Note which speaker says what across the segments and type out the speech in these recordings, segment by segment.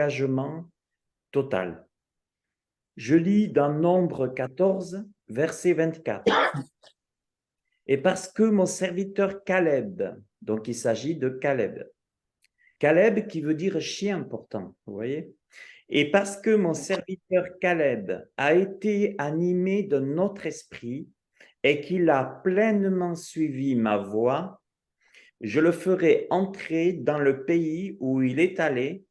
Speaker 1: engagement total. Je lis dans Nombre 14, verset 24. Et parce que mon serviteur Caleb, donc il s'agit de Caleb, Caleb qui veut dire chien pourtant, vous voyez? Et parce que mon serviteur Caleb a été animé de notre esprit et qu'il a pleinement suivi ma voie, je le ferai entrer dans le pays où il est allé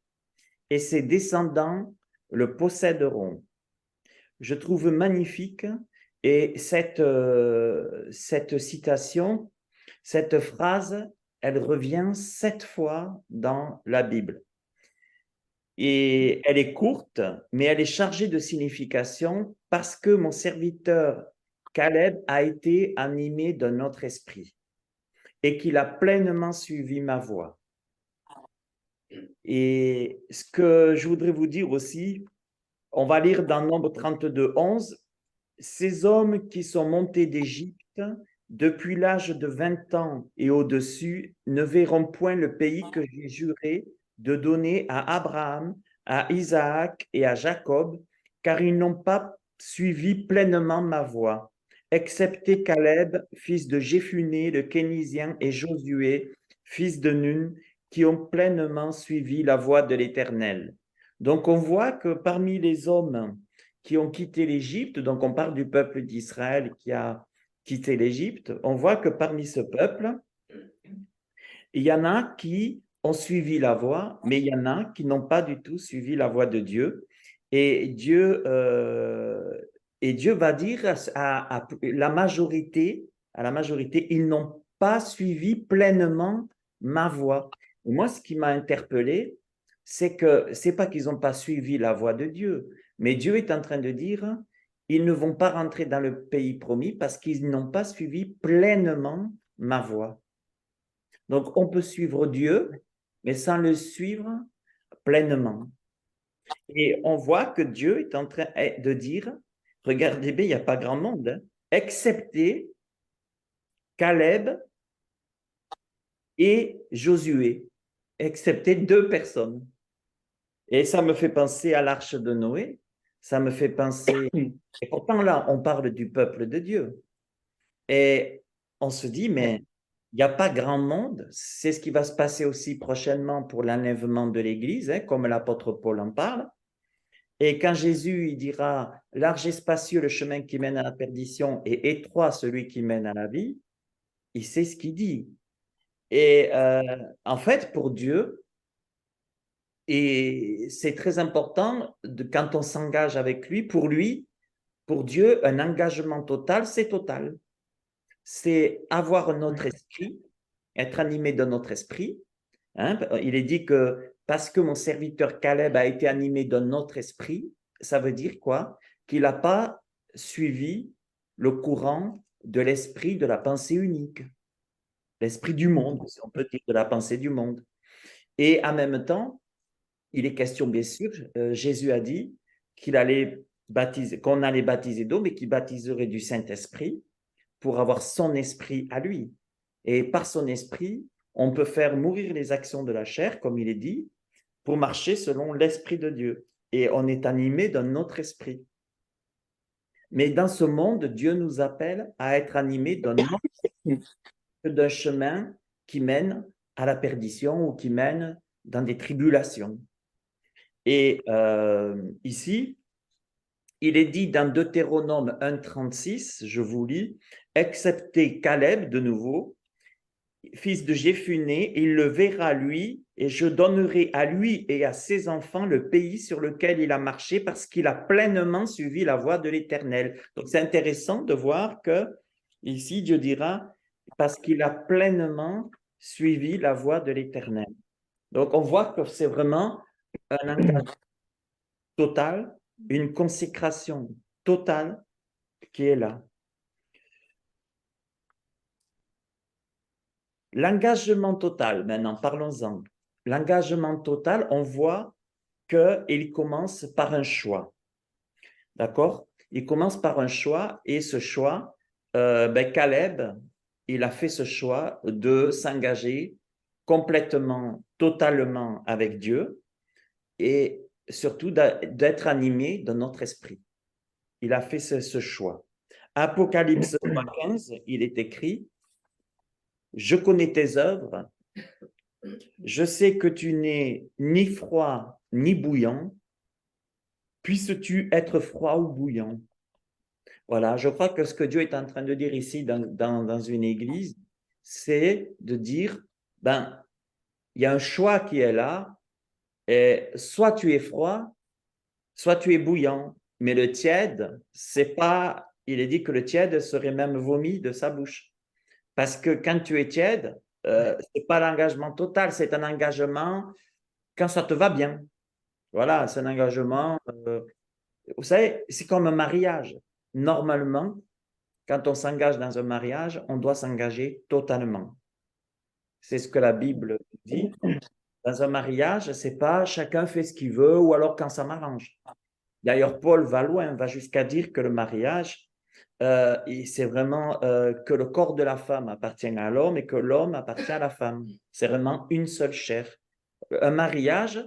Speaker 1: et ses descendants le posséderont. Je trouve magnifique et cette citation, cette phrase, elle revient 7 fois dans la Bible. Et elle est courte, mais elle est chargée de signification parce que mon serviteur Caleb a été animé de notre esprit et qu'il a pleinement suivi ma voie. Et ce que je voudrais vous dire aussi, on va lire dans Nombre 32, 11, ces hommes qui sont montés d'Égypte depuis l'âge de 20 ans et au-dessus ne verront point le pays que j'ai juré de donner à Abraham, à Isaac et à Jacob, car ils n'ont pas suivi pleinement ma voie, excepté Caleb, fils de Jéphuné, le Kénisien, et Josué, fils de Nun, qui ont pleinement suivi la voie de l'Éternel. Donc on voit que parmi les hommes qui ont quitté l'Égypte, donc on parle du peuple d'Israël qui a quitté l'Égypte, on voit que parmi ce peuple, il y en a qui ont suivi la voie, mais il y en a qui n'ont pas du tout suivi la voie de Dieu. Et Dieu va dire à la majorité, ils n'ont pas suivi pleinement ma voie. Et moi, ce qui m'a interpellé, c'est que c'est pas qu'ils n'ont pas suivi la voie de Dieu, mais Dieu est en train de dire, ils ne vont pas rentrer dans le pays promis parce qu'ils n'ont pas suivi pleinement ma voie. Donc, on peut suivre Dieu, mais sans le suivre pleinement. Et on voit que Dieu est en train de dire, regardez bien, il n'y a pas grand monde, hein, excepté Caleb et Josué, excepté 2 personnes. Et ça me fait penser à l'arche de Noé, ça me fait penser, et pourtant là, on parle du peuple de Dieu. Et on se dit, mais il n'y a pas grand monde. C'est ce qui va se passer aussi prochainement pour l'enlèvement de l'Église, hein, comme l'apôtre Paul en parle. Et quand Jésus il dira, large et spacieux le chemin qui mène à la perdition et étroit celui qui mène à la vie, il sait ce qu'il dit. Et en fait, pour Dieu, et c'est très important quand on s'engage avec lui, pour Dieu, un engagement total, c'est total. C'est avoir notre esprit, être animé de notre esprit. Hein. Il est dit que parce que mon serviteur Caleb a été animé de notre esprit, ça veut dire quoi? Qu'il n'a pas suivi le courant de l'esprit de la pensée unique, l'esprit du monde, si on peut dire, de la pensée du monde. Et en même temps, il est question, bien sûr, Jésus a dit qu'il allait baptiser, qu'on allait baptiser d'eau, mais qu'il baptiserait du Saint-Esprit pour avoir son esprit à lui. Et par son esprit, on peut faire mourir les actions de la chair, comme il est dit, pour marcher selon l'esprit de Dieu. Et on est animé d'un autre esprit. Mais dans ce monde, Dieu nous appelle à être animés d'un chemin qui mène à la perdition ou qui mène dans des tribulations. Et ici, il est dit dans Deutéronome 1,36, je vous lis, excepté Caleb, de nouveau, fils de Jéphuné, il le verra lui, et je donnerai à lui et à ses enfants le pays sur lequel il a marché parce qu'il a pleinement suivi la voie de l'Éternel. Donc c'est intéressant de voir que ici Dieu dira parce qu'il a pleinement suivi la voie de l'Éternel. Donc on voit que c'est vraiment un engagement total, une consécration totale qui est là. L'engagement total, maintenant, parlons-en. L'engagement total, on voit qu'il commence par un choix. D'accord? Il commence par un choix et ce choix, Caleb, il a fait ce choix de s'engager complètement, totalement avec Dieu. et surtout d'être animé de notre esprit. Il a fait ce choix. Apocalypse 3:15, il est écrit, « Je connais tes œuvres, je sais que tu n'es ni froid ni bouillant, puisses-tu être froid ou bouillant. » Voilà, je crois que ce que Dieu est en train de dire ici dans une église, c'est de dire, ben, il y a un choix qui est là, et soit tu es froid, soit tu es bouillant. Mais le tiède, c'est pas, il est dit que le tiède serait même vomi de sa bouche. Parce que quand tu es tiède, c'est pas l'engagement total, c'est un engagement quand ça te va bien. Voilà, c'est un engagement. Vous savez, c'est comme un mariage. Normalement, quand on s'engage dans un mariage, on doit s'engager totalement. C'est ce que la Bible dit. Dans un mariage, c'est pas chacun fait ce qu'il veut ou alors quand ça m'arrange. D'ailleurs, Paul va loin, va jusqu'à dire que le mariage, c'est vraiment que le corps de la femme appartient à l'homme et que l'homme appartient à la femme. C'est vraiment une seule chair. Un mariage,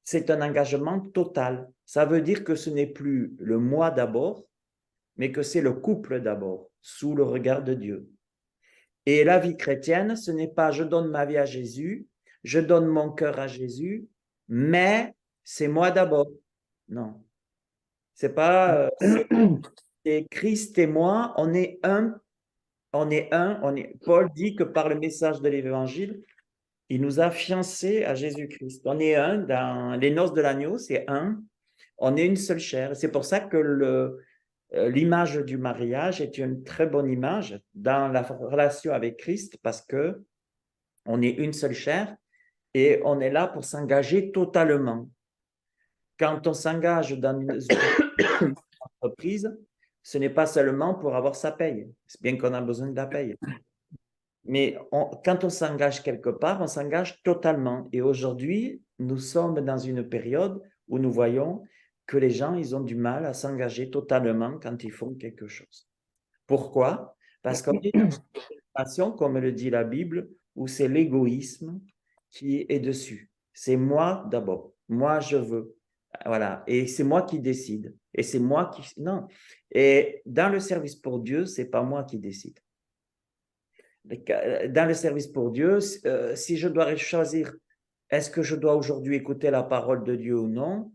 Speaker 1: c'est un engagement total. Ça veut dire que ce n'est plus le moi d'abord, mais que c'est le couple d'abord, sous le regard de Dieu. Et la vie chrétienne, ce n'est pas je donne ma vie à Jésus, je donne mon cœur à Jésus, mais c'est moi d'abord. Non. C'est pas, c'est Christ et moi, on est un, Paul dit que par le message de l'évangile, il nous a fiancés à Jésus-Christ. On est un dans les noces de l'agneau, c'est un. On est une seule chair. C'est pour ça que l'image du mariage est une très bonne image dans la relation avec Christ parce que on est une seule chair et on est là pour s'engager totalement. Quand on s'engage dans une entreprise, ce n'est pas seulement pour avoir sa paye. C'est bien qu'on a besoin de la paye. Mais quand on s'engage quelque part, on s'engage totalement. Et aujourd'hui, nous sommes dans une période où nous voyons que les gens, ils ont du mal à s'engager totalement quand ils font quelque chose. Pourquoi? Parce qu'on est dans une situation, comme le dit la Bible, où c'est l'égoïsme qui est dessus. C'est moi d'abord. Moi, je veux. Voilà. Et c'est moi qui décide. Et c'est moi qui... Non. Et dans le service pour Dieu, c'est pas moi qui décide. Dans le service pour Dieu, si je dois choisir, est-ce que je dois aujourd'hui écouter la parole de Dieu ou non?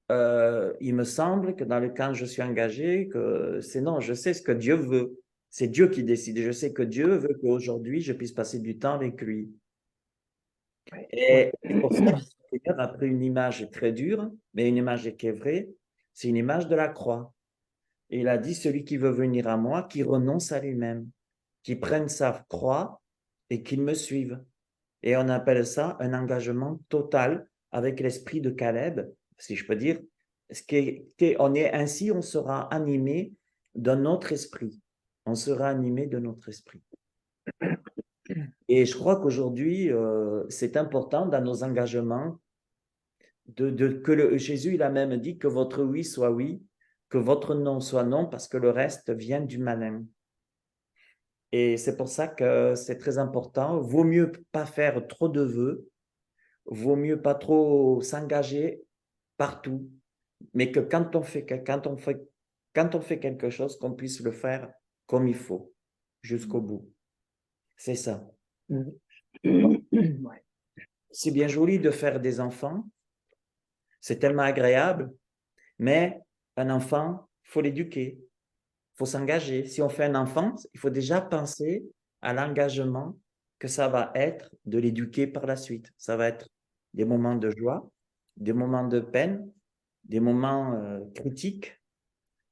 Speaker 1: Il me semble que dans le cas où je suis engagé, que c'est non, je sais ce que Dieu veut. C'est Dieu qui décide. Je sais que Dieu veut qu'aujourd'hui, je puisse passer du temps avec lui. Et pour ça, le Seigneur a pris une image très dure, mais une image qui est vraie, c'est une image de la croix. Et il a dit, celui qui veut venir à moi, qui renonce à lui-même, qui prenne sa croix et qu'il me suive. Et on appelle ça un engagement total avec l'esprit de Caleb, si je peux dire. On est ainsi, on sera animé de notre esprit. On sera animé de notre esprit. Et je crois qu'aujourd'hui, c'est important dans nos engagements que Jésus, il a même dit que votre oui soit oui, que votre non soit non, parce que le reste vient du malin. Et c'est pour ça que c'est très important. Vaut mieux pas faire trop de vœux, vaut mieux pas trop s'engager partout, mais que quand on fait quelque chose, qu'on puisse le faire comme il faut, jusqu'au bout. C'est ça. C'est bien joli de faire des enfants, c'est tellement agréable, mais un enfant, il faut l'éduquer, il faut s'engager. Si on fait un enfant, il faut déjà penser à l'engagement que ça va être de l'éduquer par la suite. Ça va être des moments de joie, des moments de peine, des moments critiques.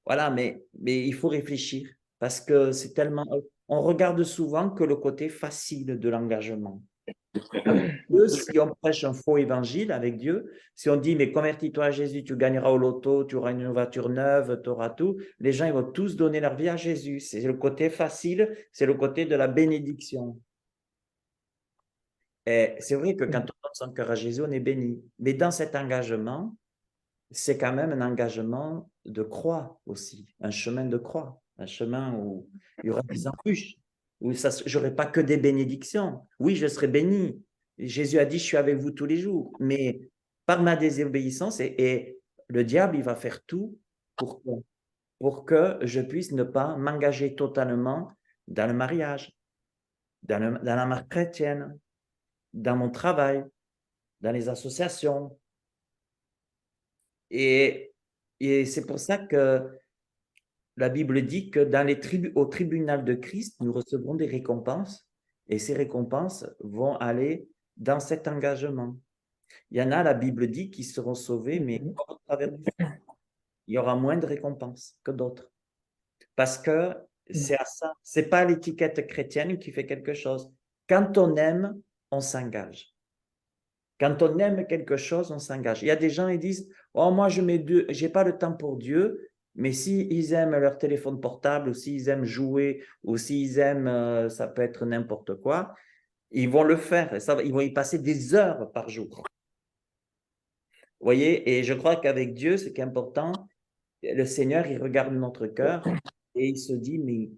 Speaker 1: Voilà, mais il faut réfléchir parce que c'est tellement... On regarde souvent que le côté facile de l'engagement. Si on prêche un faux évangile avec Dieu, si on dit, mais convertis-toi à Jésus, tu gagneras au loto, tu auras une voiture neuve, tu auras tout, les gens ils vont tous donner leur vie à Jésus. C'est le côté facile, c'est le côté de la bénédiction. Et c'est vrai que quand on donne son cœur à Jésus, on est béni. Mais dans cet engagement, c'est quand même un engagement de croix aussi, un chemin de croix, un chemin où il y aura des embûches, où je n'aurai pas que des bénédictions. Oui, je serai béni. Jésus a dit, je suis avec vous tous les jours, mais par ma désobéissance, et le diable, il va faire tout pour que je puisse ne pas m'engager totalement dans le mariage, dans la marque chrétienne, dans mon travail, dans les associations. Et c'est pour ça que la Bible dit que au tribunal de Christ, nous recevrons des récompenses, et ces récompenses vont aller dans cet engagement. Il y en a, la Bible dit, qui seront sauvés, mais au travers du feu. Il y aura moins de récompenses que d'autres. Parce que c'est à ça. C'est pas l'étiquette chrétienne qui fait quelque chose. Quand on aime, on s'engage. Quand on aime quelque chose, on s'engage. Il y a des gens qui disent, oh, moi, j'ai pas le temps pour Dieu, mais s'ils aiment leur téléphone portable, ou s'ils aiment jouer, ou s'ils aiment, ça peut être n'importe quoi, ils vont le faire. Et ils vont y passer des heures par jour. Vous voyez, et je crois qu'avec Dieu, ce qui est important, le Seigneur, il regarde notre cœur et il se dit, mais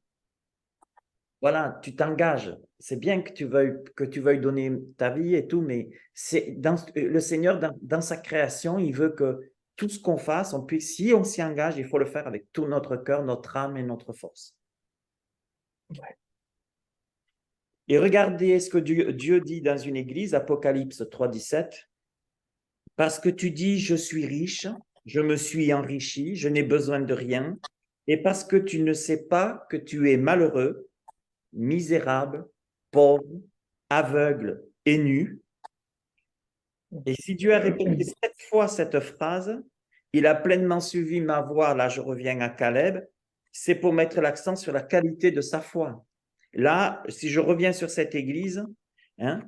Speaker 1: voilà, tu t'engages. C'est bien que tu veuilles donner ta vie et tout, mais le Seigneur, dans sa création, il veut que tout ce qu'on fasse, si on s'y engage, il faut le faire avec tout notre cœur, notre âme et notre force. Et regardez ce que Dieu dit dans une église, Apocalypse 3,17. Parce que tu dis, je suis riche, je me suis enrichi, je n'ai besoin de rien, et parce que tu ne sais pas que tu es malheureux, misérable, pauvre, aveugle et nu. Et si Dieu a répété 7 fois cette phrase, il a pleinement suivi ma voie, là je reviens à Caleb, c'est pour mettre l'accent sur la qualité de sa foi. Là, si je reviens sur cette église, hein,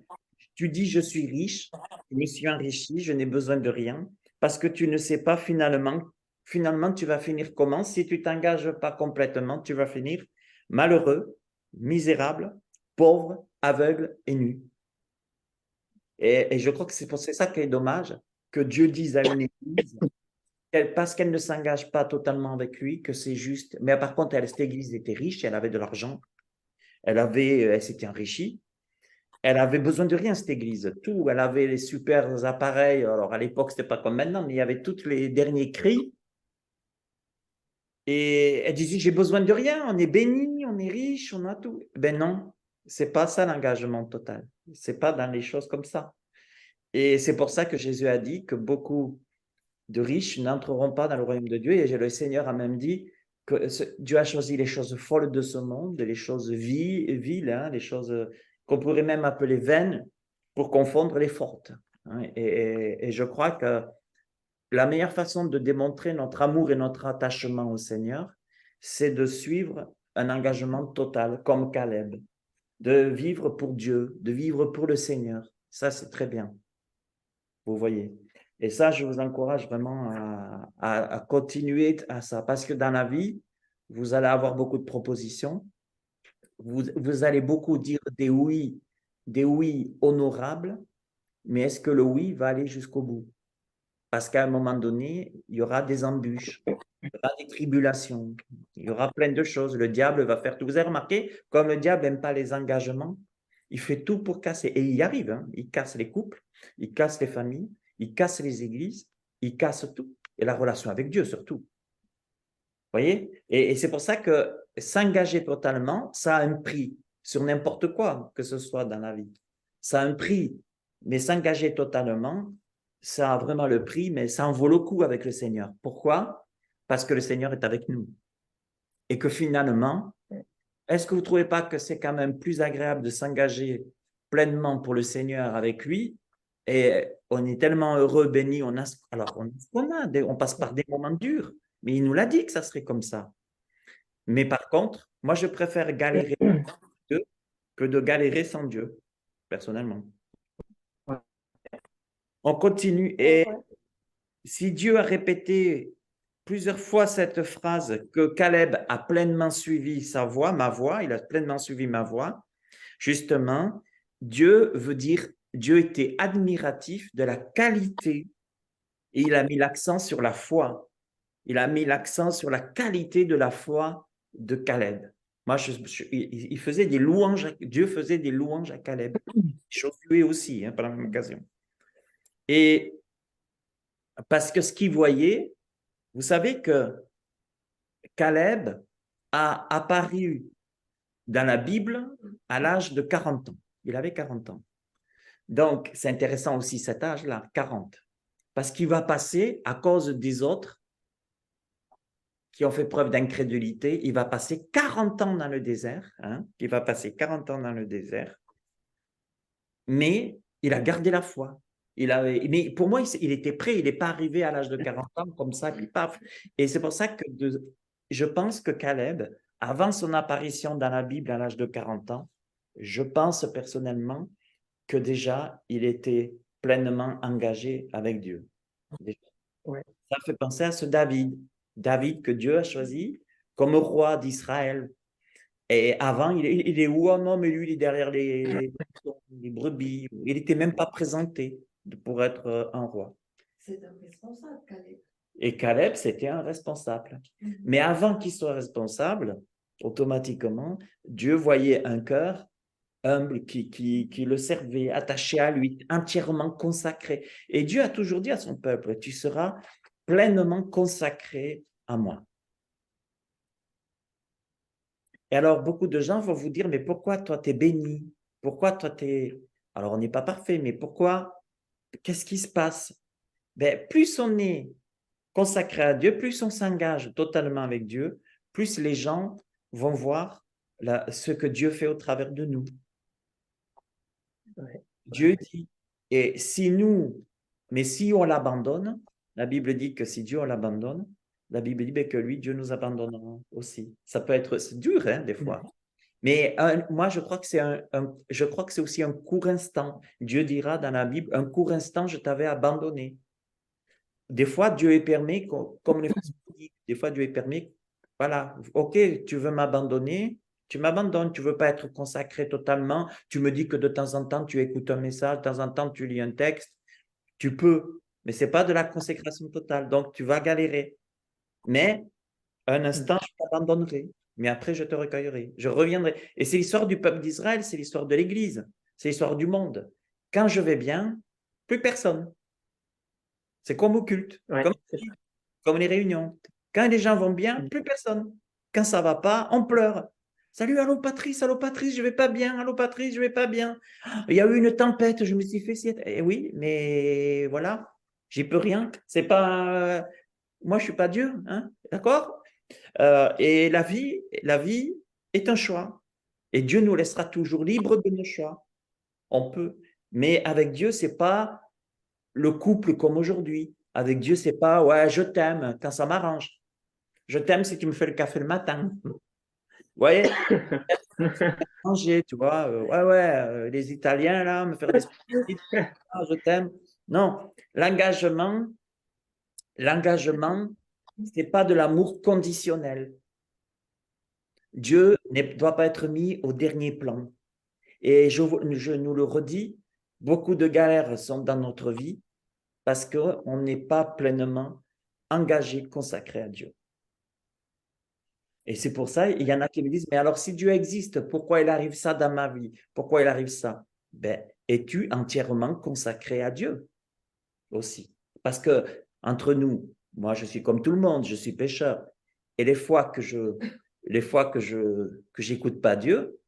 Speaker 1: tu dis, je suis riche, je me suis enrichi, je n'ai besoin de rien, parce que tu ne sais pas finalement, tu vas finir comment? Si tu t'engages pas complètement, tu vas finir malheureux, misérable, pauvre, aveugle et nu. Et je crois que c'est ça qui est dommage, que Dieu dise à une église, parce qu'elle ne s'engage pas totalement avec lui, que c'est juste. Mais par contre, cette église était riche, elle avait de l'argent, elle s'était enrichie. Elle avait besoin de rien, cette église. Tout. Elle avait les super appareils. Alors, à l'époque, c'était pas comme maintenant, mais il y avait tous les derniers cris. Et elle disait, j'ai besoin de rien. On est béni, on est riche, on a tout. Ben non, c'est pas ça l'engagement total. C'est pas dans les choses comme ça. Et c'est pour ça que Jésus a dit que beaucoup de riches n'entreront pas dans le royaume de Dieu. Et le Seigneur a même dit que Dieu a choisi les choses folles de ce monde, les choses viles, hein, les choses qu'on pourrait même appeler vaines, pour confondre les fortes. Hein. Et je crois que la meilleure façon de démontrer notre amour et notre attachement au Seigneur, c'est de suivre un engagement total, comme Caleb, de vivre pour Dieu, de vivre pour le Seigneur. Ça, c'est très bien. Vous voyez. Et ça, je vous encourage vraiment à continuer à ça, parce que dans la vie, vous allez avoir beaucoup de propositions, vous allez beaucoup dire des oui honorables, mais est-ce que le oui va aller jusqu'au bout? Parce qu'à un moment donné, il y aura des embûches, il y aura des tribulations, il y aura plein de choses. Le diable va faire tout. Vous avez remarqué, comme le diable n'aime pas les engagements, il fait tout pour casser. Et il y arrive, hein. Il casse les couples, il casse les familles, il casse les églises, il casse tout. Et la relation avec Dieu surtout. Vous voyez? Et c'est pour ça que s'engager totalement, ça a un prix sur n'importe quoi, que ce soit dans la vie. Ça a un prix. Mais s'engager totalement, ça a vraiment le prix, mais ça en vaut le coup avec le Seigneur. Pourquoi? Parce que le Seigneur est avec nous. Et que finalement, est-ce que vous ne trouvez pas que c'est quand même plus agréable de s'engager pleinement pour le Seigneur avec lui? Et on est tellement heureux, béni, on passe par des moments durs, mais il nous l'a dit que ça serait comme ça. Mais par contre, moi, je préfère galérer avec Dieu que de galérer sans Dieu, personnellement. On continue. Et si Dieu a répété plusieurs fois cette phrase que Caleb a pleinement suivi sa voie, ma voie, il a pleinement suivi ma voie, justement, Dieu veut dire, Dieu était admiratif de la qualité et il a mis l'accent sur la foi. Il a mis l'accent sur la qualité de la foi de Caleb. Moi, il faisait des louanges, Dieu faisait des louanges à Caleb. Josué aussi, hein, par la même occasion. Et Parce que ce qu'il voyait, vous savez que Caleb a apparu dans la Bible à l'âge de 40 ans. Il avait 40 ans. Donc, c'est intéressant aussi cet âge-là, 40. Parce qu'il va passer, à cause des autres qui ont fait preuve d'incrédulité, il va passer 40 ans dans le désert. Il va passer 40 ans dans le désert. Mais il a gardé la foi. Mais pour moi, il était prêt. Il n'est pas arrivé à l'âge de 40 ans comme ça, puis paf. Et c'est pour ça que je pense que Caleb, avant son apparition dans la Bible à l'âge de 40 ans, je pense personnellement que déjà, il était pleinement engagé avec Dieu.
Speaker 2: Ouais.
Speaker 1: Ça fait penser à ce David. David que Dieu a choisi comme roi d'Israël. Et avant, il est où? Oh non, mais lui, il est derrière les brebis. Il n'était même pas présenté pour être un roi.
Speaker 3: C'est un responsable, Caleb.
Speaker 1: Et Caleb, c'était un responsable. Mais avant qu'il soit responsable, automatiquement, Dieu voyait un cœur humble qui le servait, attaché à lui, entièrement consacré. Et Dieu a toujours dit à son peuple, tu seras pleinement consacré à moi. Et alors, beaucoup de gens vont vous dire, mais pourquoi toi, tu es béni? Pourquoi toi, tu es... Alors, on n'est pas parfait, mais pourquoi? Qu'est-ce qui se passe? Ben, plus on est consacré à Dieu, plus on s'engage totalement avec Dieu, plus les gens vont voir ce que Dieu fait au travers de nous.
Speaker 2: Ouais.
Speaker 1: Dieu dit, et si nous, mais si on l'abandonne, la Bible dit que si Dieu on l'abandonne, la Bible dit que lui, Dieu nous abandonnera aussi. Ça peut être dur, hein, des fois. Mais moi, je crois que je crois que c'est aussi un court instant. Dieu dira dans la Bible, un court instant, je t'avais abandonné. Des fois, Dieu est permis, comme les Français disent, des fois, Dieu est permis, voilà, ok, tu veux m'abandonner, tu m'abandonnes, tu veux pas être consacré totalement, tu me dis que de temps en temps, tu écoutes un message, de temps en temps, tu lis un texte, tu peux, mais c'est pas de la consécration totale, donc tu vas galérer. Mais un instant, je t'abandonnerai, mais après, je te recueillerai, je reviendrai. Et c'est l'histoire du peuple d'Israël, c'est l'histoire de l'Église, c'est l'histoire du monde. Quand je vais bien, plus personne. C'est comme au culte,
Speaker 2: Ouais,
Speaker 1: comme les réunions. Quand les gens vont bien, plus personne. Quand ça va pas, on pleure. Salut, allô Patrice, je vais pas bien, allô Patrice, je vais pas bien. Il y a eu une tempête, je me suis fait sieste. Eh oui, mais voilà, j'y peux rien. C'est pas, moi je suis pas Dieu, hein, d'accord? Et la vie est un choix. Et Dieu nous laissera toujours libres de nos choix. On peut, mais avec Dieu, c'est pas le couple comme aujourd'hui. Avec Dieu, c'est pas ouais, je t'aime quand ça m'arrange. Je t'aime si tu me fais le café le matin. Vous voyez, manger, tu vois. Les Italiens, là, me faire des spaghettis, je t'aime. Non, l'engagement, c'est pas de l'amour conditionnel. Dieu ne doit pas être mis au dernier plan. Et je nous le redis, beaucoup de galères sont dans notre vie parce qu'on n'est pas pleinement engagé, consacré à Dieu. Et c'est pour ça, il y en a qui me disent, mais alors si Dieu existe, pourquoi il arrive ça dans ma vie? Pourquoi il arrive ça? Ben, es-tu entièrement consacré à Dieu aussi? Parce que entre nous, moi je suis comme tout le monde, je suis pécheur. Et les fois que j'écoute pas Dieu,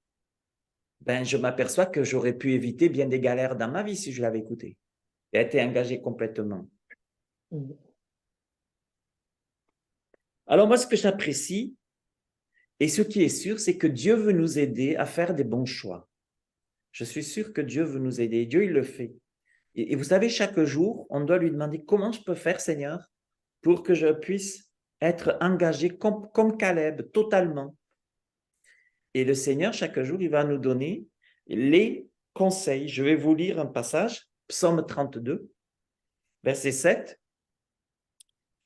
Speaker 1: ben je m'aperçois que j'aurais pu éviter bien des galères dans ma vie si je l'avais écouté et été engagé complètement. Alors moi, ce que j'apprécie, et ce qui est sûr, c'est que Dieu veut nous aider à faire des bons choix. Je suis sûr que Dieu veut nous aider. Dieu, il le fait. Et vous savez, chaque jour, on doit lui demander comment je peux faire, Seigneur, pour que je puisse être engagé comme Caleb, totalement. Et le Seigneur, chaque jour, il va nous donner les conseils. Je vais vous lire un passage, Psaume 32, verset 7.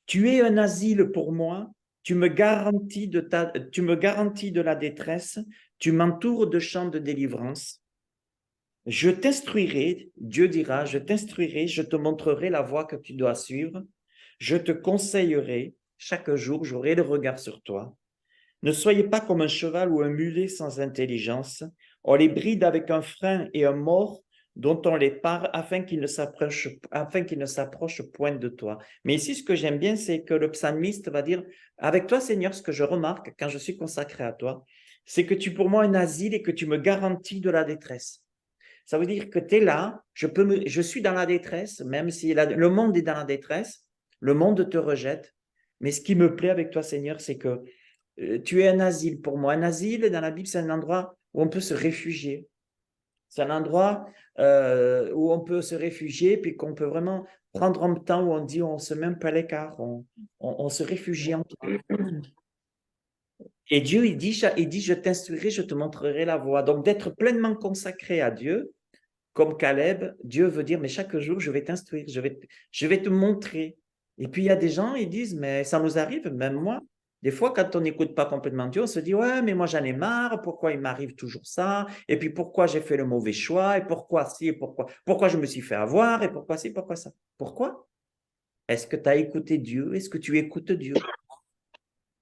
Speaker 1: Tu es un asile pour moi, tu me garantis de la détresse, tu m'entoures de chants de délivrance. Je t'instruirai, Dieu dira, je t'instruirai, je te montrerai la voie que tu dois suivre, je te conseillerai, chaque jour j'aurai le regard sur toi. Ne soyez pas comme un cheval ou un mulet sans intelligence, on les bride avec un frein et un mors dont on les parle afin qu'ils ne s'approchent point de toi. Mais ici, ce que j'aime bien, c'est que le psalmiste va dire, avec toi, Seigneur, ce que je remarque quand je suis consacré à toi, c'est que tu es pour moi un asile et que tu me garantis de la détresse. Ça veut dire que tu es là, je suis dans la détresse, même si le monde est dans la détresse, le monde te rejette. Mais ce qui me plaît avec toi, Seigneur, c'est que tu es un asile pour moi. Un asile, dans la Bible, c'est un endroit où on peut se réfugier. C'est un endroit où on peut se réfugier, puis qu'on peut vraiment prendre un temps où on dit on se met un peu à l'écart, on se réfugie en toi. Et Dieu, il dit, je t'instruirai, je te montrerai la voie. Donc, d'être pleinement consacré à Dieu, comme Caleb, Dieu veut dire, mais chaque jour, je vais t'instruire, je vais te montrer. Et puis, il y a des gens, ils disent, mais ça nous arrive, même moi. Des fois, quand on n'écoute pas complètement Dieu, on se dit, ouais, mais moi, j'en ai marre, pourquoi il m'arrive toujours ça? Et puis, pourquoi j'ai fait le mauvais choix? Et pourquoi si? Et pourquoi je me suis fait avoir? Et pourquoi si? Pourquoi ça? Pourquoi? Est-ce que tu as écouté Dieu? Est-ce que tu écoutes Dieu?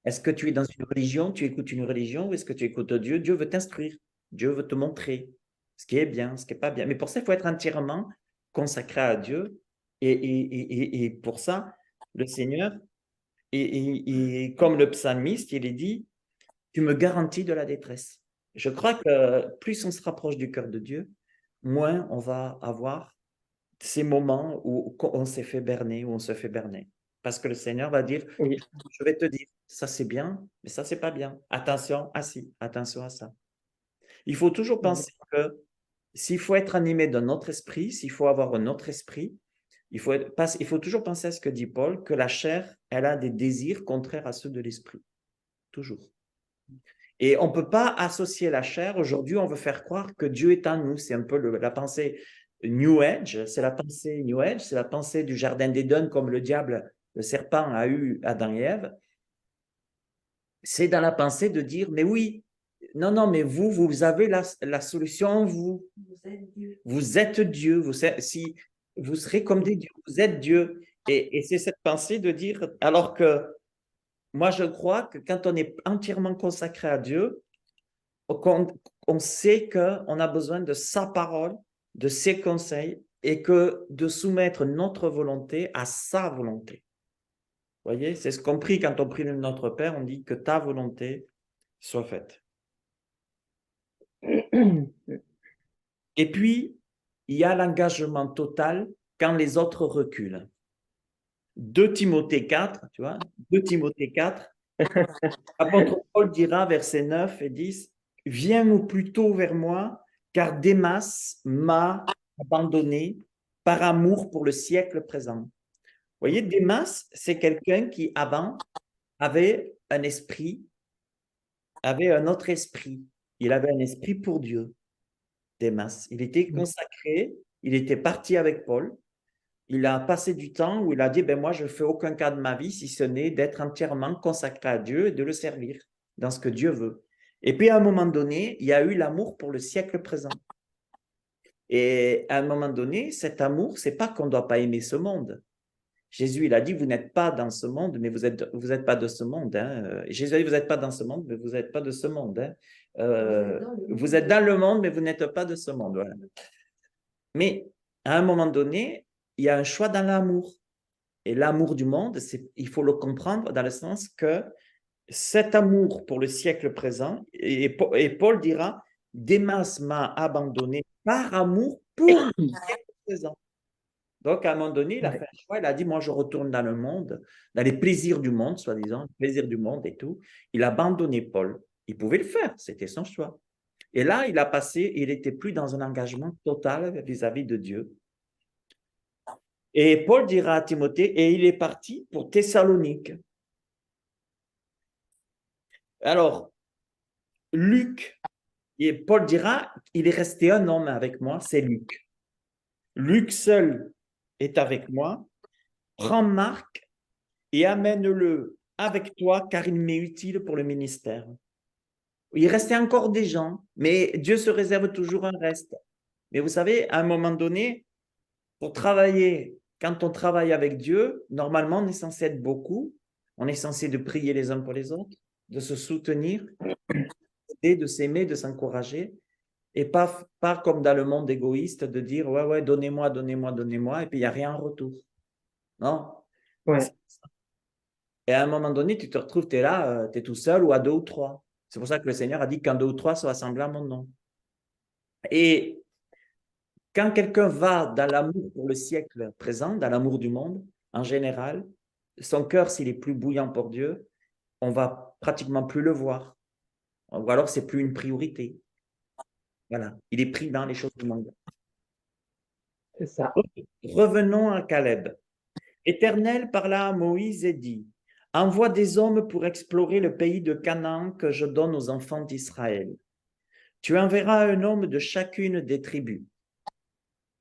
Speaker 1: Est-ce que tu es dans une religion, tu écoutes une religion, ou est-ce que tu écoutes Dieu? Dieu veut t'instruire, Dieu veut te montrer ce qui est bien, ce qui n'est pas bien. Mais pour ça, il faut être entièrement consacré à Dieu. Et pour ça, le Seigneur, et comme le psalmiste, il est dit, tu me garantis de la détresse. Je crois que plus on se rapproche du cœur de Dieu, moins on va avoir ces moments où on s'est fait berner, où on se fait berner. Parce que le Seigneur va dire,
Speaker 2: Oui.
Speaker 1: je vais te dire, ça c'est bien, mais ça c'est pas bien. Attention à ci, attention à ça. Il faut toujours penser que s'il faut être animé d'un autre esprit, s'il faut avoir un autre esprit, il faut toujours penser à ce que dit Paul, que la chair, elle a des désirs contraires à ceux de l'esprit. Toujours. Et on ne peut pas associer la chair. Aujourd'hui, on veut faire croire que Dieu est en nous. C'est un peu la pensée New Age. C'est la pensée New Age. C'est la pensée du jardin d'Éden, comme le diable, le serpent a eu Adam et Ève. C'est dans la pensée de dire, mais oui, non, mais vous avez la solution en vous. Vous êtes Dieu. Si vous serez comme des dieux, vous êtes Dieu. Et c'est cette pensée de dire, alors que moi, je crois que quand on est entièrement consacré à Dieu, on sait qu'on a besoin de sa parole, de ses conseils, et que de soumettre notre volonté à sa volonté. Vous voyez, c'est ce qu'on prie quand on prie notre Père, on dit que ta volonté soit faite. Et puis, il y a l'engagement total quand les autres reculent. 2 Timothée 4, tu vois, 2 Timothée 4, l'apôtre Paul dira, versets 9 et 10, « Viens plutôt vers moi, car Démas m'a abandonné par amour pour le siècle présent. » Vous voyez, Démas, c'est quelqu'un qui, avant, avait un esprit, avait un autre esprit. Il avait un esprit pour Dieu, Démas. Il était consacré, il était parti avec Paul. Il a passé du temps où il a dit, ben moi, je ne fais aucun cas de ma vie si ce n'est d'être entièrement consacré à Dieu et de le servir dans ce que Dieu veut. Et puis, à un moment donné, il y a eu l'amour pour le siècle présent. Et à un moment donné, cet amour, c'est pas qu'on ne doit pas aimer ce monde. Jésus, il a dit, vous n'êtes pas dans ce monde, mais vous êtes pas de ce monde. Hein. Jésus a dit, vous n'êtes pas dans ce monde, mais vous n'êtes pas de ce monde. Hein. Vous êtes dans le monde, mais vous n'êtes pas de ce monde. Voilà. Mais à un moment donné, il y a un choix dans l'amour. Et l'amour du monde, il faut le comprendre dans le sens que cet amour pour le siècle présent, et Paul dira, Démas m'a abandonné par amour pour le siècle présent. Donc, à un moment donné, il a fait un choix, il a dit, moi, je retourne dans le monde, dans les plaisirs du monde, soi-disant, les plaisirs du monde et tout. Il a abandonné Paul. Il pouvait le faire, c'était son choix. Et là, il n'était plus dans un engagement total vis-à-vis de Dieu. Et Paul dira à Timothée, et il est parti pour Thessalonique. Alors, Luc, et Paul dira, il est resté un homme avec moi, c'est Luc. Luc seul est avec moi. Prends Marc et amène-le avec toi, car il m'est utile pour le ministère. Il restait encore des gens, mais Dieu se réserve toujours un reste. Mais vous savez, à un moment donné, pour travailler, quand on travaille avec Dieu, normalement, on est censé être beaucoup. On est censé de prier les uns pour les autres, de se soutenir, de s'aimer, de s'encourager. Et pas comme dans le monde égoïste de dire, ouais, ouais, donnez-moi, donnez-moi, donnez-moi, et puis il n'y a rien en retour. Non.
Speaker 2: Ouais.
Speaker 1: Et à un moment donné, tu te retrouves, tu es là, tu es tout seul ou à deux ou trois. C'est pour ça que le Seigneur a dit quand deux ou trois sont assemblés à mon nom. Et quand quelqu'un va dans l'amour pour le siècle présent, dans l'amour du monde, en général, son cœur, s'il est plus bouillant pour Dieu, on va pratiquement plus le voir. Ou alors, c'est plus une priorité. Voilà. Il est pris dans les choses du monde.
Speaker 2: C'est ça.
Speaker 1: Revenons à Caleb. L'Éternel parla à Moïse et dit, envoie des hommes pour explorer le pays de Canaan que je donne aux enfants d'Israël. Tu enverras un homme de chacune des tribus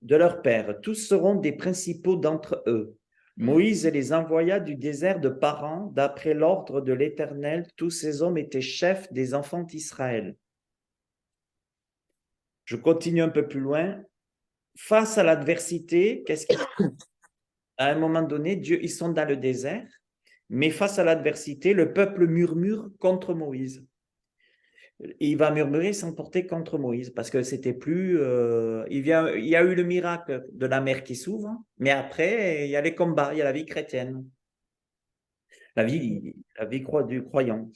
Speaker 1: de leur père. Tous seront des principaux d'entre eux. Moïse les envoya du désert de Paran, d'après l'ordre de l'Éternel. Tous ces hommes étaient chefs des enfants d'Israël. Je continue un peu plus loin. Face à l'adversité, qu'est-ce qui à un moment donné, Dieu, ils sont dans le désert, mais face à l'adversité, le peuple murmure contre Moïse. Il va murmurer sans porter contre Moïse parce que c'était plus. Il y a eu le miracle de la mer qui s'ouvre, mais après, il y a les combats, il y a la vie chrétienne, la vie du croyant.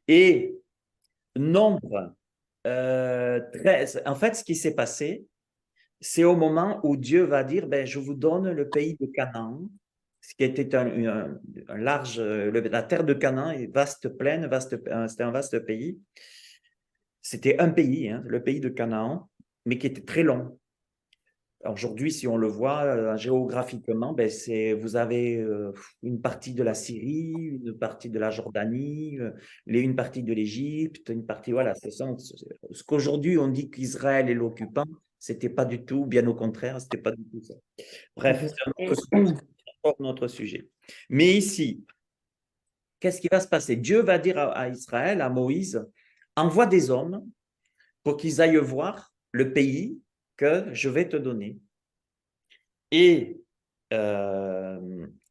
Speaker 1: Et nombre 13. En fait, ce qui s'est passé, c'est au moment où Dieu va dire ben, je vous donne le pays de Canaan, ce qui était un large. La terre de Canaan est vaste plaine, c'était un vaste pays. C'était un pays, hein, le pays de Canaan, mais qui était très long. Aujourd'hui, si on le voit géographiquement, ben vous avez une partie de la Syrie, une partie de la Jordanie, une partie de l'Égypte, une partie, voilà, ce qu'aujourd'hui on dit qu'Israël est l'occupant, c'était pas du tout, bien au contraire, c'était pas du tout ça. Bref, c'est un autre sujet. Mais ici, qu'est-ce qui va se passer? Dieu va dire à Israël, à Moïse, envoie des hommes pour qu'ils aillent voir le pays que je vais te donner. Et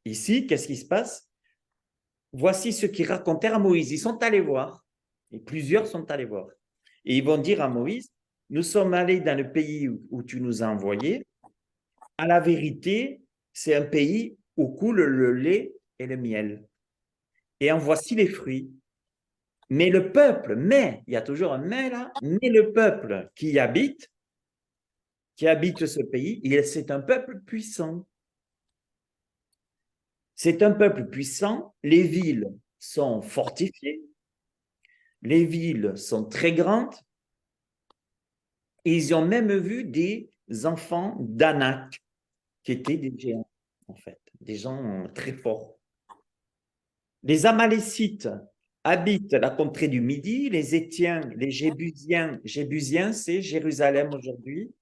Speaker 1: ici, qu'est-ce qui se passe? Voici ce qu'ils racontèrent à Moïse. Ils sont allés voir, et plusieurs sont allés voir. Et ils vont dire à Moïse, nous sommes allés dans le pays où tu nous as envoyés. À la vérité, c'est un pays où coule le lait et le miel. Et en voici les fruits. Mais le peuple, il y a toujours un mais là, mais le peuple qui habite ce pays, c'est un peuple puissant. C'est un peuple puissant, les villes sont fortifiées, les villes sont très grandes, et ils ont même vu des enfants d'Anak, qui étaient des géants, en fait, des gens très forts. Les Amalécites habitent la contrée du Midi, les Étiens, les Jébusiens, c'est Jérusalem aujourd'hui,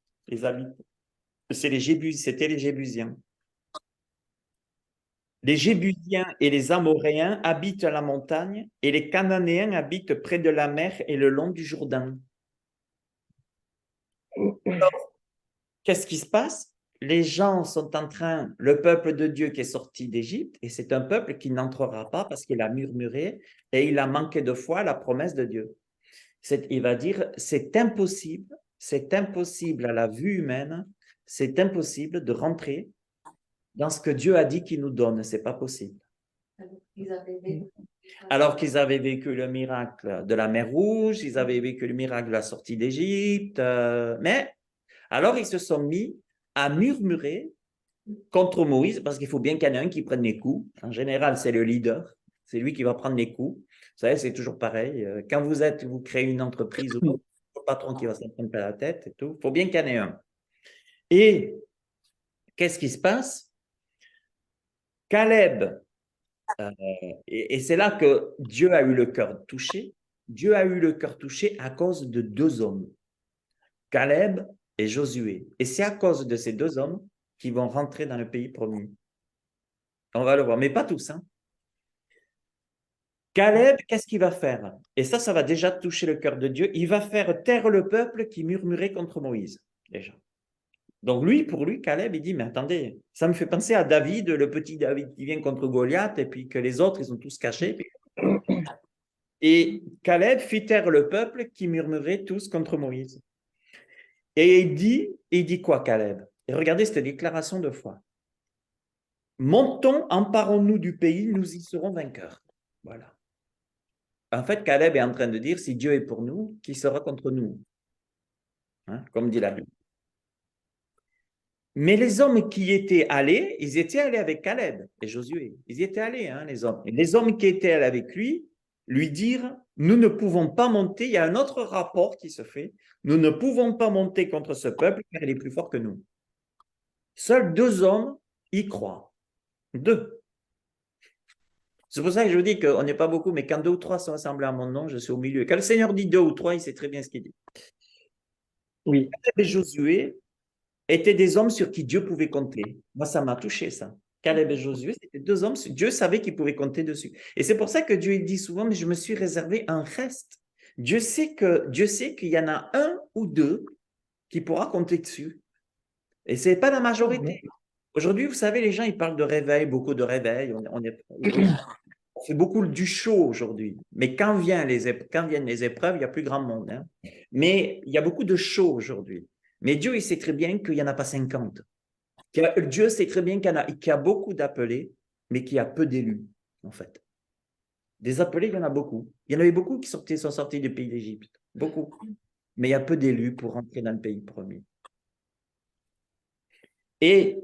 Speaker 1: c'était les Jébusiens. Les Jébusiens et les Amoréens habitent la montagne et les Cananéens habitent près de la mer et le long du Jourdain. Alors, qu'est-ce qui se passe? Les gens sont en train, le peuple de Dieu qui est sorti d'Égypte, et c'est un peuple qui n'entrera pas parce qu'il a murmuré et il a manqué de foi à la promesse de Dieu. Il va dire, c'est impossible à la vue humaine, c'est impossible de rentrer dans ce que Dieu a dit qu'il nous donne, c'est pas possible. Alors qu'ils avaient vécu le miracle de la mer Rouge, ils avaient vécu le miracle de la sortie d'Égypte, mais alors ils se sont mis à murmurer contre Moïse, parce qu'il faut bien qu'il y en ait un qui prenne les coups. En général, c'est le leader, c'est lui qui va prendre les coups. Vous savez, c'est toujours pareil. Quand vous créez une entreprise, le patron qui va s'en prendre la tête et tout, il faut bien qu'il y en ait un. Et qu'est-ce qui se passe? Caleb, et c'est là que Dieu a eu le cœur touché. Dieu a eu le cœur touché à cause de deux hommes, Caleb et Josué. Et c'est à cause de ces deux hommes qui vont rentrer dans le pays promis. On va le voir, mais pas tous. Hein. Caleb, qu'est-ce qu'il va faire? Et ça va déjà toucher le cœur de Dieu. Il va faire taire le peuple qui murmurait contre Moïse, déjà. Donc pour lui, Caleb, il dit, mais attendez, ça me fait penser à David, le petit David qui vient contre Goliath, et puis que les autres, ils sont tous cachés. Et Caleb fit taire le peuple qui murmurait tous contre Moïse. Et il dit quoi, Caleb? Et regardez cette déclaration de foi. Montons, emparons-nous du pays, nous y serons vainqueurs. Voilà. En fait, Caleb est en train de dire, si Dieu est pour nous, qui sera contre nous? Hein, comme dit la Bible. Mais les hommes qui étaient allés, ils étaient allés avec Caleb et Josué. Ils y étaient allés, hein, les hommes. Et les hommes qui étaient allés avec lui dirent, nous ne pouvons pas monter, il y a un autre rapport qui se fait, nous ne pouvons pas monter contre ce peuple car il est plus fort que nous. Seuls 2 hommes y croient. 2. C'est pour ça que je vous dis qu'on n'est pas beaucoup, mais quand 2 ou 3 sont assemblés à mon nom, je suis au milieu. Quand le Seigneur dit 2 ou 3, il sait très bien ce qu'il dit.
Speaker 2: Oui.
Speaker 1: Caleb et Josué étaient des hommes sur qui Dieu pouvait compter. Moi, ça m'a touché, ça. Caleb et Josué, c'était 2 hommes, Dieu savait qu'ils pouvaient compter dessus. Et c'est pour ça que Dieu il dit souvent, mais je me suis réservé un reste. Dieu sait qu'il y en a 1 ou 2 qui pourra compter dessus. Et ce n'est pas la majorité. Aujourd'hui, vous savez, les gens, ils parlent de réveil, beaucoup de réveil. On fait beaucoup du show aujourd'hui. Mais quand viennent les épreuves, il n'y a plus grand monde. Hein. Mais il y a beaucoup de show aujourd'hui. Mais Dieu, il sait très bien qu'il n'y en a pas 50. Dieu sait très bien qu'il y a beaucoup d'appelés, mais qu'il y a peu d'élus, en fait. Des appelés, il y en a beaucoup. Il y en avait beaucoup qui sont sortis du pays d'Égypte. Beaucoup. Mais il y a peu d'élus pour rentrer dans le pays promis. Et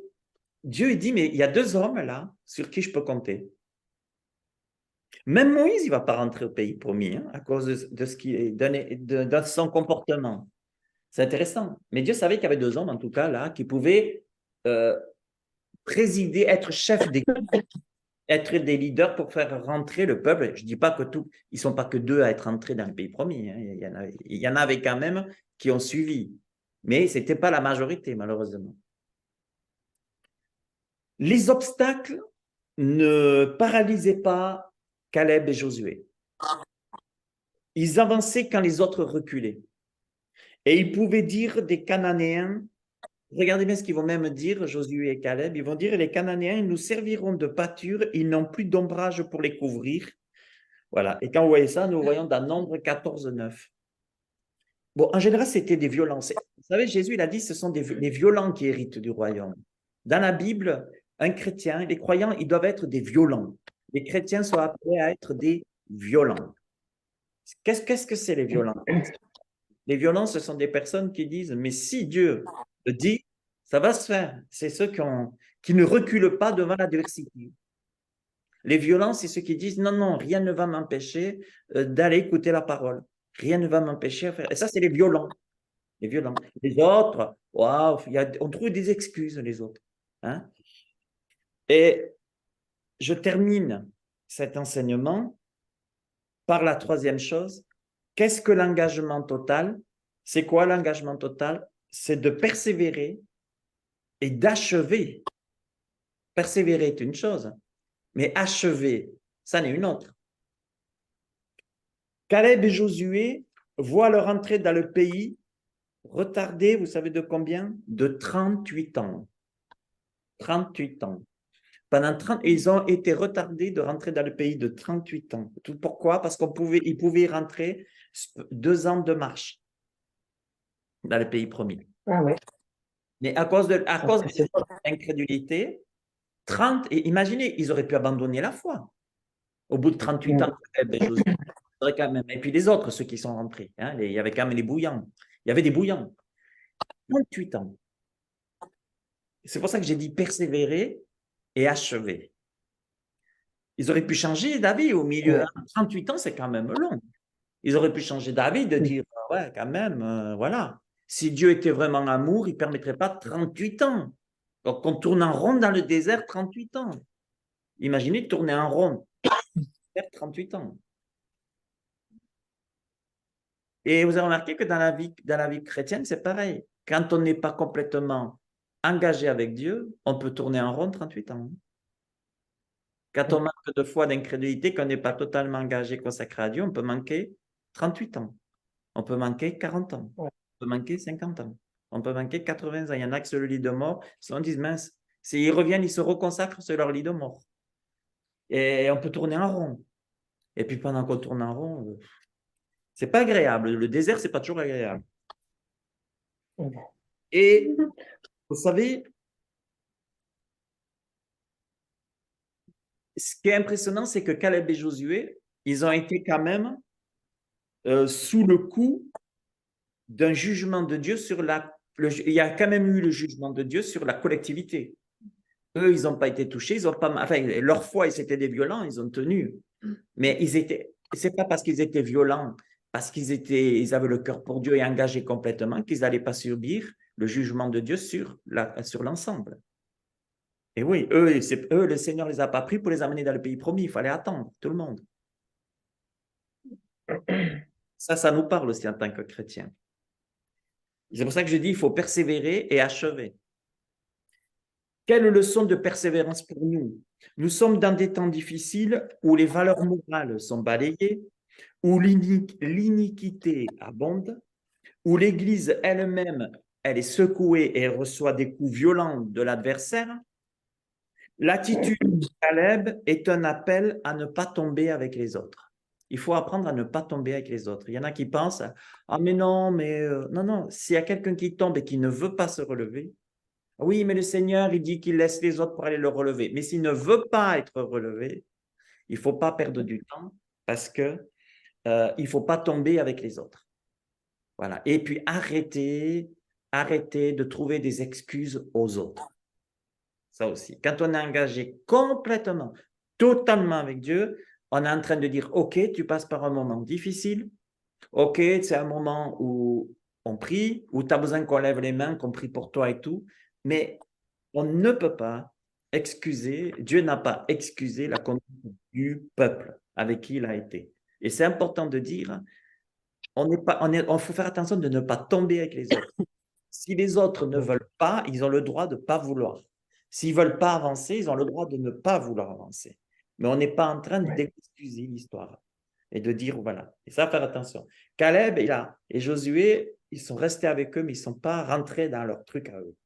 Speaker 1: Dieu, il dit, mais il y a 2 hommes là sur qui je peux compter. Même Moïse, il ne va pas rentrer au pays promis hein, à cause de ce qui est donné, de son comportement. C'est intéressant. Mais Dieu savait qu'il y avait 2 hommes, en tout cas, là, qui pouvaient présider, être chefs d'équipe, être des leaders pour faire rentrer le peuple. Je ne dis pas que ils ne sont pas que 2 à être rentrés dans le pays promis. Hein. Il y en avait quand même qui ont suivi. Mais ce n'était pas la majorité, malheureusement. Les obstacles ne paralysaient pas Caleb et Josué. Ils avançaient quand les autres reculaient. Et ils pouvaient dire des Cananéens, regardez bien ce qu'ils vont même dire, Josué et Caleb, ils vont dire, les Cananéens nous serviront de pâture, ils n'ont plus d'ombrage pour les couvrir. Voilà. Et quand vous voyez ça, nous voyons dans Nombre 14, 9. Bon, en général, c'était des violences. Vous savez, Jésus, il a dit, ce sont les violents qui héritent du royaume. Dans la Bible, un chrétien, les croyants, ils doivent être des violents. Les chrétiens sont appelés à être des violents. Qu'est-ce que c'est les violents? Les violents, ce sont des personnes qui disent, mais si Dieu le dit, ça va se faire. C'est ceux qui ne reculent pas devant l'adversité. Les violents, c'est ceux qui disent, non, non, rien ne va m'empêcher d'aller écouter la parole. Rien ne va m'empêcher à faire. Et ça, c'est les violents. Les violents. Les autres, waouh, on trouve des excuses, les autres. Hein? Et je termine cet enseignement par la 3e chose. Qu'est-ce que l'engagement total? C'est quoi l'engagement total? C'est de persévérer et d'achever. Persévérer est une chose, mais achever, ça n'est une autre. Caleb et Josué voient leur entrée dans le pays retardée, vous savez de combien? De 38 ans. 38 ans. Ils ont été retardés de rentrer dans le pays de 38 ans. Pourquoi? Parce qu'ils pouvaient y rentrer 2 ans de marche dans le pays promis.
Speaker 2: Ah ouais.
Speaker 1: Mais à cause de l'incrédulité, imaginez, ils auraient pu abandonner la foi. Au bout de 38 ans, quand même. Et puis les autres, ceux qui sont rentrés, hein, il y avait quand même les bouillants. Il y avait des bouillants. 38 ans. C'est pour ça que j'ai dit persévérer et achever. Ils auraient pu changer d'avis au milieu. 38 ans, c'est quand même long. Ils auraient pu changer d'avis, de dire, ouais, quand même, voilà. Si Dieu était vraiment amour, il ne permettrait pas 38 ans. Donc, on tourne en rond dans le désert 38 ans. Imaginez de tourner en rond. 38 ans. Et vous avez remarqué que dans la vie chrétienne, c'est pareil. Quand on n'est pas complètement engagé avec Dieu, on peut tourner en rond 38 ans. Quand on manque de foi, d'incrédulité, qu'on n'est pas totalement engagé, consacré à Dieu, on peut manquer 38 ans. On peut manquer 40 ans. On peut manquer 50 ans. On peut manquer 80 ans. Il y en a qui sur le lit de mort, ils disent, mince, s'ils reviennent, ils se reconsacrent sur leur lit de mort. Et on peut tourner en rond. Et puis pendant qu'on tourne en rond, c'est pas agréable. Le désert, c'est pas toujours agréable. Et vous savez, ce qui est impressionnant, c'est que Caleb et Josué, ils ont été quand même sous le coup d'un jugement de Dieu sur il y a quand même eu le jugement de Dieu sur la collectivité. Eux, ils n'ont pas été touchés, ils ont pas, enfin, leur foi, ils étaient des violents, ils ont tenu. Mais c'est pas parce qu'ils étaient violents, parce ils avaient le cœur pour Dieu et engagés complètement qu'ils n'allaient pas subir le jugement de Dieu sur l'ensemble. Et oui, eux, le Seigneur les a pas pris pour les amener dans le pays promis, il fallait attendre, tout le monde. Ça nous parle aussi en tant que chrétiens. C'est pour ça que je dis, il faut persévérer et achever. Quelle leçon de persévérance pour nous? Nous sommes dans des temps difficiles où les valeurs morales sont balayées, où l'iniquité abonde, où l'Église elle-même, elle est secouée et reçoit des coups violents de l'adversaire. L'attitude de Caleb est un appel à ne pas tomber avec les autres. Il faut apprendre à ne pas tomber avec les autres. Il y en a qui pensent, ah mais non, non, s'il y a quelqu'un qui tombe et qui ne veut pas se relever, oui, mais le Seigneur, il dit qu'il laisse les autres pour aller le relever. Mais s'il ne veut pas être relevé, il ne faut pas perdre du temps parce que il ne faut pas tomber avec les autres. Voilà. Et puis arrêtez de trouver des excuses aux autres. Ça aussi. Quand on est engagé complètement, totalement avec Dieu, on est en train de dire, OK, tu passes par un moment difficile. OK, c'est un moment où on prie, où tu as besoin qu'on lève les mains, qu'on prie pour toi et tout. Mais on ne peut pas excuser, Dieu n'a pas excusé la conduite du peuple avec qui il a été. Et c'est important de dire, on faut faire attention de ne pas tomber avec les autres. Si les autres ne veulent pas, ils ont le droit de ne pas vouloir. S'ils ne veulent pas avancer, ils ont le droit de ne pas vouloir avancer. Mais on n'est pas en train d'excuser l'histoire et de dire, voilà. Et ça, faire attention. Caleb et Josué, ils sont restés avec eux, mais ils ne sont pas rentrés dans leur truc à eux.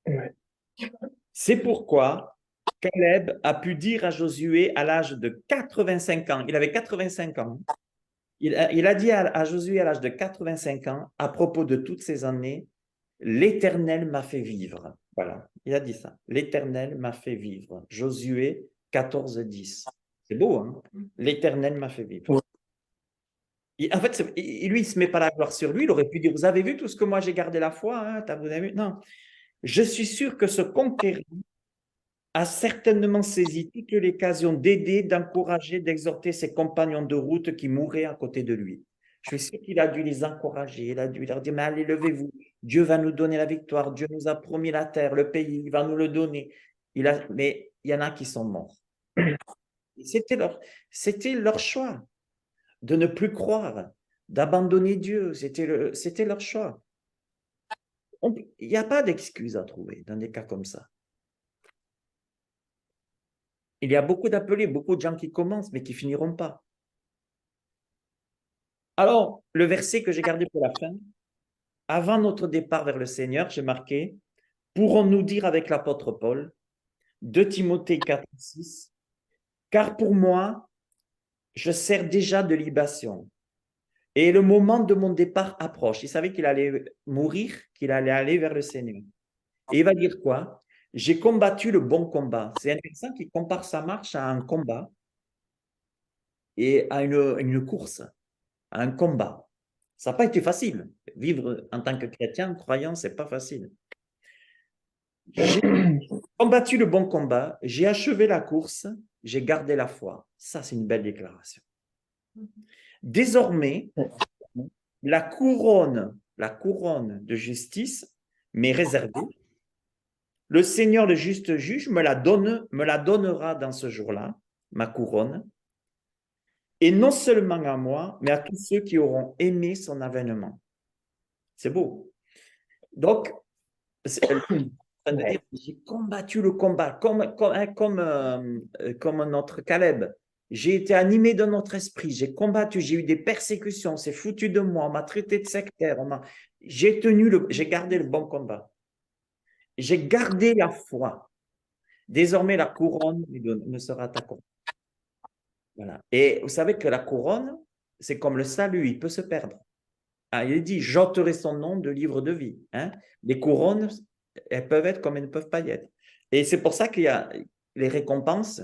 Speaker 2: Ouais.
Speaker 1: C'est pourquoi Caleb a pu dire à Josué à l'âge de 85 ans, il avait 85 ans, il a dit à Josué à l'âge de 85 ans, à propos de toutes ces années, l'Éternel m'a fait vivre. Voilà, il a dit ça. L'Éternel m'a fait vivre. Josué 14, 10. C'est beau, hein? L'Éternel m'a fait vivre. En fait, lui, il ne se met pas la gloire sur lui. Il aurait pu dire, vous avez vu tout ce que moi j'ai gardé la foi, hein? Vous avez vu? Non. Je suis sûr que ce conquérant a certainement saisi toute l'occasion d'aider, d'encourager, d'exhorter ses compagnons de route qui mouraient à côté de lui. Je suis sûr qu'il a dû les encourager, il a dû leur dire, mais allez, levez-vous, Dieu va nous donner la victoire, Dieu nous a promis la terre, le pays, il va nous le donner. Mais il y en a qui sont morts. C'était leur choix de ne plus croire, d'abandonner Dieu, c'était leur choix. Il n'y a pas d'excuse à trouver dans des cas comme ça. Il y a beaucoup d'appelés, beaucoup de gens qui commencent, mais qui finiront pas. Alors, le verset que j'ai gardé pour la fin, avant notre départ vers le Seigneur, j'ai marqué, pourrons-nous dire avec l'apôtre Paul, 2 Timothée 4, 6, car pour moi, je sers déjà de libation. Et le moment de mon départ approche. Il savait qu'il allait mourir, qu'il allait aller vers le Seigneur. Et il va dire quoi? J'ai combattu le bon combat. C'est intéressant qu'il compare sa marche à un combat et à une course, à un combat. Ça n'a pas été facile. Vivre en tant que chrétien, croyant, ce n'est pas facile. J'ai combattu le bon combat, j'ai achevé la course, j'ai gardé la foi. Ça, c'est une belle déclaration. Désormais, la couronne de justice m'est réservée. Le Seigneur, le juste juge, me la donnera dans ce jour-là, ma couronne. Et non seulement à moi, mais à tous ceux qui auront aimé son avènement. C'est beau. Donc, j'ai combattu le combat comme notre Caleb. J'ai été animé de notre esprit. J'ai combattu. J'ai eu des persécutions. On s'est foutu de moi. On m'a traité de sectaire. J'ai gardé le bon combat. J'ai gardé la foi. Désormais, la couronne me sera ta couronne. Voilà. Et vous savez que la couronne, c'est comme le salut. Il peut se perdre. Ah, il dit, j'ôterai son nom de livre de vie. Hein. Les couronnes, elles peuvent être comme elles ne peuvent pas y être. Et c'est pour ça qu'il y a les récompenses,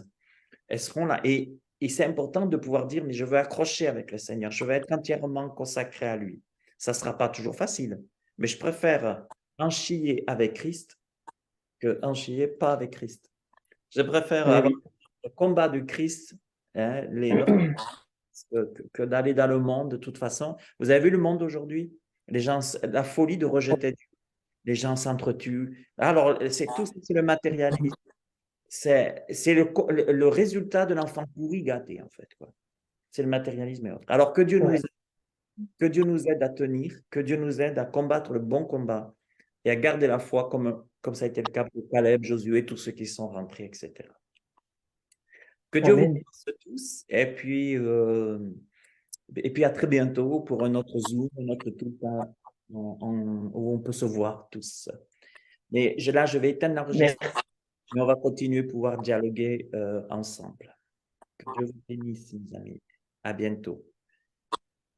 Speaker 1: elles seront là. Et c'est important de pouvoir dire, mais je veux accrocher avec le Seigneur, je veux être entièrement consacré à lui. Ça ne sera pas toujours facile, mais je préfère enchiller avec Christ que enchiller pas avec Christ. Je préfère
Speaker 2: Eh
Speaker 1: avoir
Speaker 2: oui.
Speaker 1: le combat du Christ, hein, que d'aller dans le monde de toute façon. Vous avez vu le monde aujourd'hui? Les gens, la folie de rejeter Dieu. Les gens s'entretuent. Alors, c'est tout, c'est le matérialisme. C'est le résultat de l'enfant pourri gâté, en fait, quoi. C'est le matérialisme et autres. Alors
Speaker 2: Ouais.
Speaker 1: que Dieu nous aide à tenir, que Dieu nous aide à combattre le bon combat et à garder la foi comme ça a été le cas pour Caleb, Josué, tous ceux qui sont rentrés, etc. Que Dieu vous
Speaker 2: Amen.
Speaker 1: bénisse tous et puis à très bientôt pour un autre Zoom, un autre tout où on peut se voir tous. Mais là, je vais éteindre l'enregistrement,
Speaker 2: Merci.
Speaker 1: mais on va continuer à pouvoir dialoguer ensemble. Que Dieu vous bénisse, mes amis. À bientôt.